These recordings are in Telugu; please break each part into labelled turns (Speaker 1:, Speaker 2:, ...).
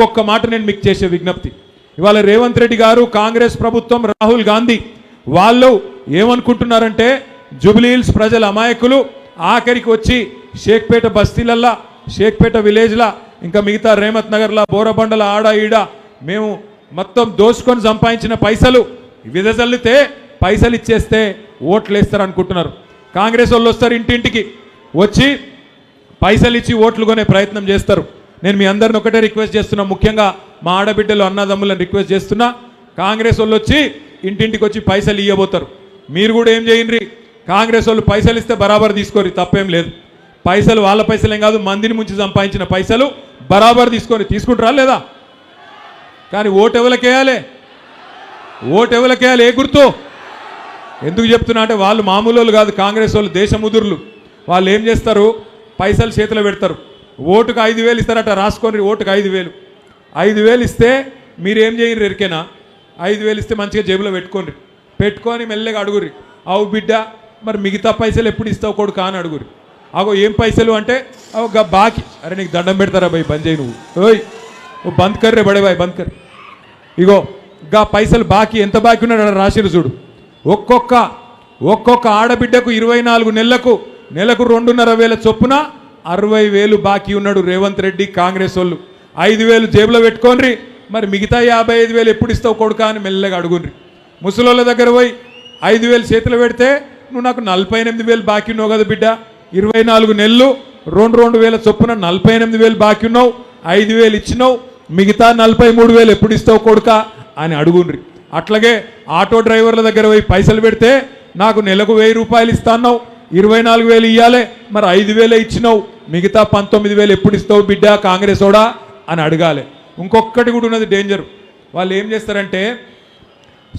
Speaker 1: ఒక్క మాట నేను మీకు చేసే విజ్ఞప్తి, ఇవాళ రేవంత్ రెడ్డి గారు, కాంగ్రెస్ ప్రభుత్వం, రాహుల్ గాంధీ వాళ్ళు ఏమనుకుంటున్నారంటే జూబ్లీ హిల్స్ ప్రజల అమాయకులు ఆఖరికి వచ్చి షేక్పేట బస్తీలల్లా, షేక్పేట విలేజ్లా, ఇంకా మిగతా రేమత్ నగర్లా, బోరబండల ఆడ ఈడ మేము మొత్తం దోసుకొని సంపాదించిన పైసలు విదజల్లితే పైసలు ఇచ్చేస్తే ఓట్లు వేస్తారు అనుకుంటున్నారు. కాంగ్రెస్ వాళ్ళు వస్తారు, ఇంటింటికి వచ్చి పైసలు ఇచ్చి ఓట్లు కొనే ప్రయత్నం చేస్తారు. నేను మీ అందరిని ఒకటే రిక్వెస్ట్ చేస్తున్నా, ముఖ్యంగా మా ఆడబిడ్డలు అన్నదమ్ములను రిక్వెస్ట్ చేస్తున్నా, కాంగ్రెస్ వాళ్ళు వచ్చి ఇంటింటికి వచ్చి పైసలు ఇవ్వబోతారు. మీరు కూడా ఏం చేయండి, కాంగ్రెస్ వాళ్ళు పైసలు ఇస్తే బరాబర్ తీసుకోరు, తప్పేం లేదు. పైసలు వాళ్ళ పైసలేం కాదు, మందిని ముంచి సంపాదించిన పైసలు బరాబర్ తీసుకుంటారా లేదా? కానీ ఓటు ఎవరికేయాలి? ఓటు ఎవరికేయాలి? ఏ గుర్తు? ఎందుకు చెప్తున్నా అంటే వాళ్ళు మామూలు వాళ్ళు కాదు, కాంగ్రెస్ వాళ్ళు దేశముదురులు. వాళ్ళు ఏం చేస్తారు, పైసలు చేతిలో పెడతారు. ఓటుకు 5,000 ఇస్తారట, రాసుకొని ఓటుకు 5,000. 5,000 ఇస్తే మీరేం చేయరు ఎరికేనా? 5,000 ఇస్తే మంచిగా జేబులో పెట్టుకొని మెల్లగా అడుగురి, అవు బిడ్డ మరి మిగతా పైసలు ఎప్పుడు ఇస్తావు కొడుకా అని అడుగురి. అగో ఏం పైసలు అంటే అవు బాకీ. అరే నీకు దండం పెడతారా భయ్, బంద్ చేయి నువ్వు, ఓయ్ ఓ బంద్ కర్రే బడే బాయ్ బంద్ కర్. ఇగో గా పైసలు బాకీ, ఎంత బాకీ ఉన్నాడు రాసిరు చూడు. ఒక్కొక్క ఆడబిడ్డకు 24 నెలలకు 2,500 చొప్పున 60,000 బాకీ ఉన్నాడు రేవంత్ రెడ్డి, కాంగ్రెస్ వాళ్ళు. 5,000 జేబులో పెట్టుకోండి, మరి మిగతా 55,000 ఎప్పుడు ఇస్తావు కొడుకా అని మెల్లగా అడుగుండ్రి. ముసలోళ్ళ దగ్గర పోయి 5,000 చేతిలో పెడితే నువ్వు నాకు 48,000 బాకీ ఉన్నావు కదా బిడ్డ, 24 నెలలు 2,000 చొప్పున 48,000 బాకీ ఉన్నావు, 5,000 ఇచ్చినావు, మిగతా 43,000 ఎప్పుడు ఇస్తావు కొడుకా అని అడుగుండ్రి. అట్లాగే ఆటో డ్రైవర్ల దగ్గర పోయి పైసలు పెడితే నాకు నెలకు 1,000 రూపాయలు ఇస్తాన్నావు, 24,000 ఇవ్వాలి, మరి 5,000 ఇచ్చినావు, మిగతా 19,000 ఎప్పుడు ఇస్తావు బిడ్డ కాంగ్రెస్ ఓడా అని అడగాలి. ఇంకొకటి కూడా ఉన్నది డేంజర్. వాళ్ళు ఏం చేస్తారంటే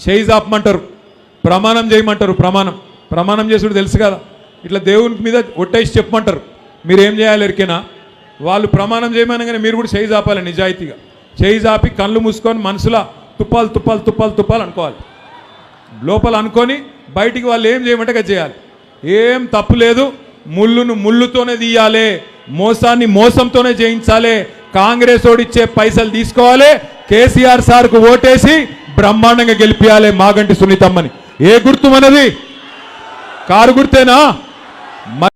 Speaker 1: షైజ్ ఆపమంటారు, ప్రమాణం చేయమంటారు. ప్రమాణం చేసుడు తెలుసు కదా, ఇట్లా దేవుని మీద ఒట్టేసి చెప్పమంటారు. మీరు ఏం చేయాలి ఎరికేనా? వాళ్ళు ప్రమాణం చేయమనగానే మీరు కూడా షైజ్ ఆపాలి, నిజాయితీగా షైజ్ ఆపి కళ్ళు మూసుకొని మనసులో తుప్పాలు అనుకోవాలి. లోపల అనుకొని బయటికి వాళ్ళు ఏం చేయమంటే చేయాలి. ఏం తప్పు లేదు, ముళ్ళును ముళ్ళుతోనే తీయాలి, మోసాన్ని మోసంతోనే చేయించాలి, కాంగ్రెస్ ఓడిచ్చే పైసలు తీసుకోవాలి, కేసీఆర్ సార్కు ఓటేసి బ్రహ్మాండంగా గెలిపియాలి మాగంటి సునీతమ్మని. ఏ గుర్తు మనది? కారు గుర్తేనా?